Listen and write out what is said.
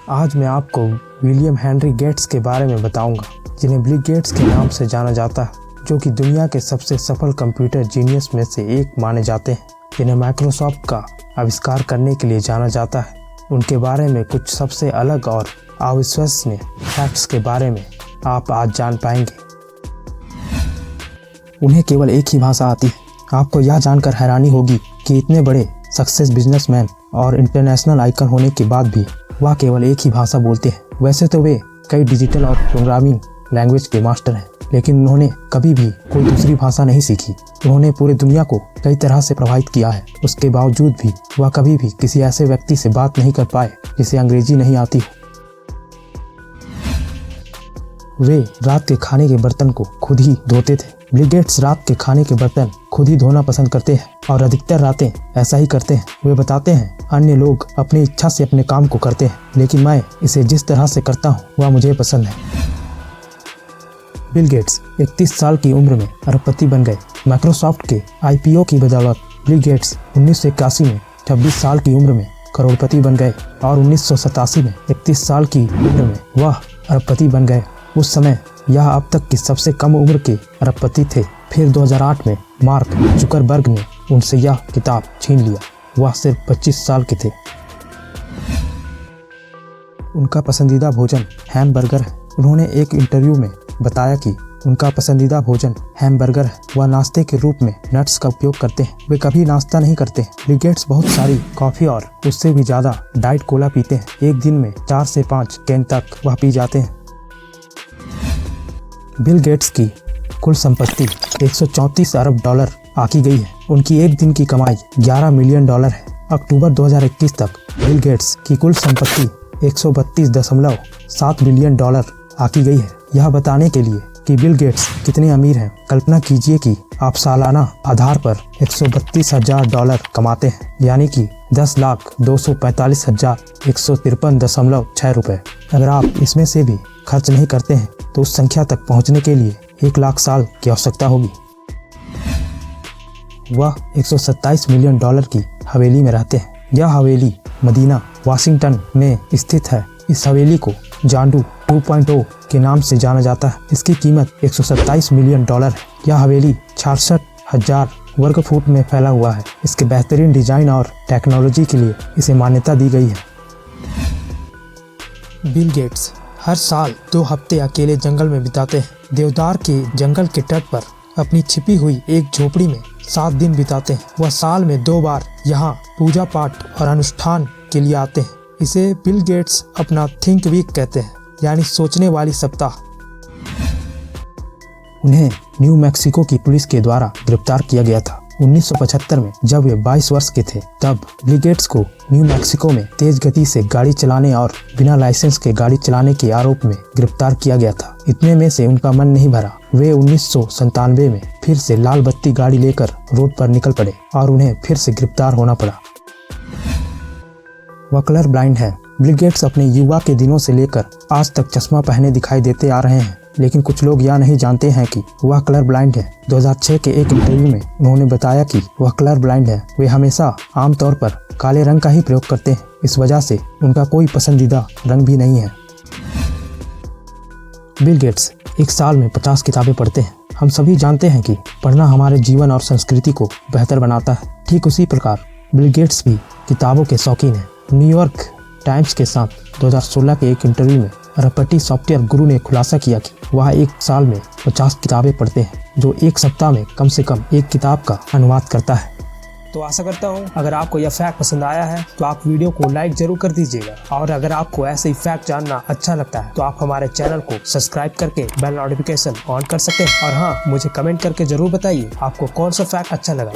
आज मैं आपको विलियम हेनरी गेट्स के बारे में बताऊंगा, जिन्हें बिल गेट्स के नाम से जाना जाता है, जो कि दुनिया के सबसे सफल कंप्यूटर जीनियस में से एक माने जाते हैं, जिन्हें माइक्रोसॉफ्ट का आविष्कार करने के लिए जाना जाता है। उनके बारे में कुछ सबसे अलग और अविश्वसनीय फैक्ट्स के बारे में आप आज जान पाएंगे। उन्हें केवल एक ही भाषा आती है। आपको यह जानकर हैरानी होगी कि इतने बड़े सक्सेस बिजनेसमैन और इंटरनेशनल आइकन होने के बाद भी वह केवल एक ही भाषा बोलते हैं। वैसे तो वे कई डिजिटल और प्रोग्रामिंग लैंग्वेज के मास्टर हैं, लेकिन उन्होंने कभी भी कोई दूसरी भाषा नहीं सीखी। उन्होंने पूरी दुनिया को कई तरह से प्रभावित किया है। उसके बावजूद भी वह कभी भी किसी ऐसे व्यक्ति से बात नहीं कर पाए जिसे अंग्रेजी नहीं आती हो। वे रात के खाने के बर्तन को खुद ही धोते थे। बिल गेट्स रात के खाने के बर्तन खुद ही धोना पसंद करते हैं और अधिकतर रातें ऐसा ही करते हैं। वे बताते हैं, अन्य लोग अपनी इच्छा से अपने काम को करते हैं, लेकिन मैं इसे जिस तरह से करता हूँ वह मुझे पसंद है। बिल गेट्स 31 साल की उम्र में अरबपति बन गए। माइक्रोसॉफ्ट के IPO की बदौलत बिल गेट्स 1981 में 26 साल की उम्र में करोड़पति बन गए और 1987 में 31 साल की उम्र में वह अरबपति बन गए। उस समय यह अब तक की सबसे कम उम्र के अरबपति थे। फिर 2008 में मार्क जुकरबर्ग ने उनसे यह खिताब छीन लिया। वह सिर्फ 25 साल के थे। उनका पसंदीदा भोजन हैमबर्गर है। उन्होंने एक इंटरव्यू में बताया कि उनका पसंदीदा भोजन हैमबर्गर है। वह नाश्ते के रूप में नट्स का उपयोग करते हैं। वे कभी नाश्ता नहीं करते। बिल गेट्स बहुत सारी कॉफ़ी और उससे भी ज़्यादा डाइट कोला पीते हैं। एक दिन में 4 से 5 कैन तक वह पी जाते हैं। बिल गेट्स की कुल संपत्ति 134 अरब डॉलर आकी गई है। उनकी एक दिन की कमाई 11 मिलियन डॉलर है। अक्टूबर 2021 तक बिल गेट्स की कुल संपत्ति 132.7 बिलियन डॉलर आकी गई है। यह बताने के लिए कि बिल गेट्स कितने अमीर हैं, कल्पना कीजिए कि आप सालाना आधार पर 132,000 डॉलर कमाते हैं, यानी कि 10,245,153.6 रुपये। अगर आप इसमें से भी खर्च नहीं करते हैं तो उस संख्या तक पहुंचने के लिए 1 लाख साल की आवश्यकता होगी। वह 127 मिलियन डॉलर की हवेली में रहते हैं। यह हवेली मदीना, वाशिंगटन में स्थित है। इस हवेली को जांडू 2.0 के नाम से जाना जाता है। इसकी कीमत 127 मिलियन डॉलर है। यह हवेली 66,000 वर्ग फुट में फैला हुआ है। इसके बेहतरीन डिजाइन और टेक्नोलॉजी के लिए इसे मान्यता दी गई है। बिल गेट्स हर साल 2 हफ्ते अकेले जंगल में बिताते हैं। देवदार के जंगल के तट पर अपनी छिपी हुई एक झोपड़ी में 7 दिन बिताते हैं। वह साल में 2 बार यहाँ पूजा पाठ और अनुष्ठान के लिए आते हैं। इसे बिल गेट्स अपना थिंक वीक कहते हैं, यानी सोचने वाली सप्ताह। उन्हें न्यू मैक्सिको की पुलिस के द्वारा गिरफ्तार किया गया था 1975 में। जब वे 22 वर्ष के थे तब बिल गेट्स को न्यू मैक्सिको में तेज गति से गाड़ी चलाने और बिना लाइसेंस के गाड़ी चलाने के आरोप में गिरफ्तार किया गया था। इतने में से उनका मन नहीं भरा। वे 1997 में फिर से लाल बत्ती गाड़ी लेकर रोड पर निकल पड़े और उन्हें फिर से गिरफ्तार होना पड़ा। वह कलर ब्लाइंड है। बिल गेट्स अपने युवा के दिनों से लेकर आज तक चश्मा पहने दिखाई देते आ रहे हैं, लेकिन कुछ लोग यह नहीं जानते हैं कि वह कलर ब्लाइंड है। 2006 के एक इंटरव्यू में उन्होंने बताया कि वह कलर ब्लाइंड है। वे हमेशा आमतौर पर काले रंग का ही प्रयोग करते हैं। इस वजह से उनका कोई पसंदीदा रंग भी नहीं है। बिल गेट्स एक साल में 50 किताबें पढ़ते हैं। हम सभी जानते हैं कि पढ़ना हमारे जीवन और संस्कृति को बेहतर बनाता है। ठीक उसी प्रकार बिल गेट्स भी किताबों के शौकीन हैं। न्यूयॉर्क टाइम्स के साथ 2016 के एक इंटरव्यू में अरबपति सॉफ्टवेयर गुरु ने खुलासा किया कि वह एक साल में 50 किताबें पढ़ते हैं, जो एक सप्ताह में कम से कम एक किताब का अनुवाद करता है। तो आशा करता हूँ अगर आपको यह फैक्ट पसंद आया है तो आप वीडियो को लाइक जरूर कर दीजिएगा, और अगर आपको ऐसे ही फैक्ट जानना अच्छा लगता है तो आप हमारे चैनल को सब्सक्राइब करके बेल नोटिफिकेशन ऑन कर सकते हैं। और हाँ, मुझे कमेंट करके जरूर बताइए आपको कौन सा फैक्ट अच्छा लगा।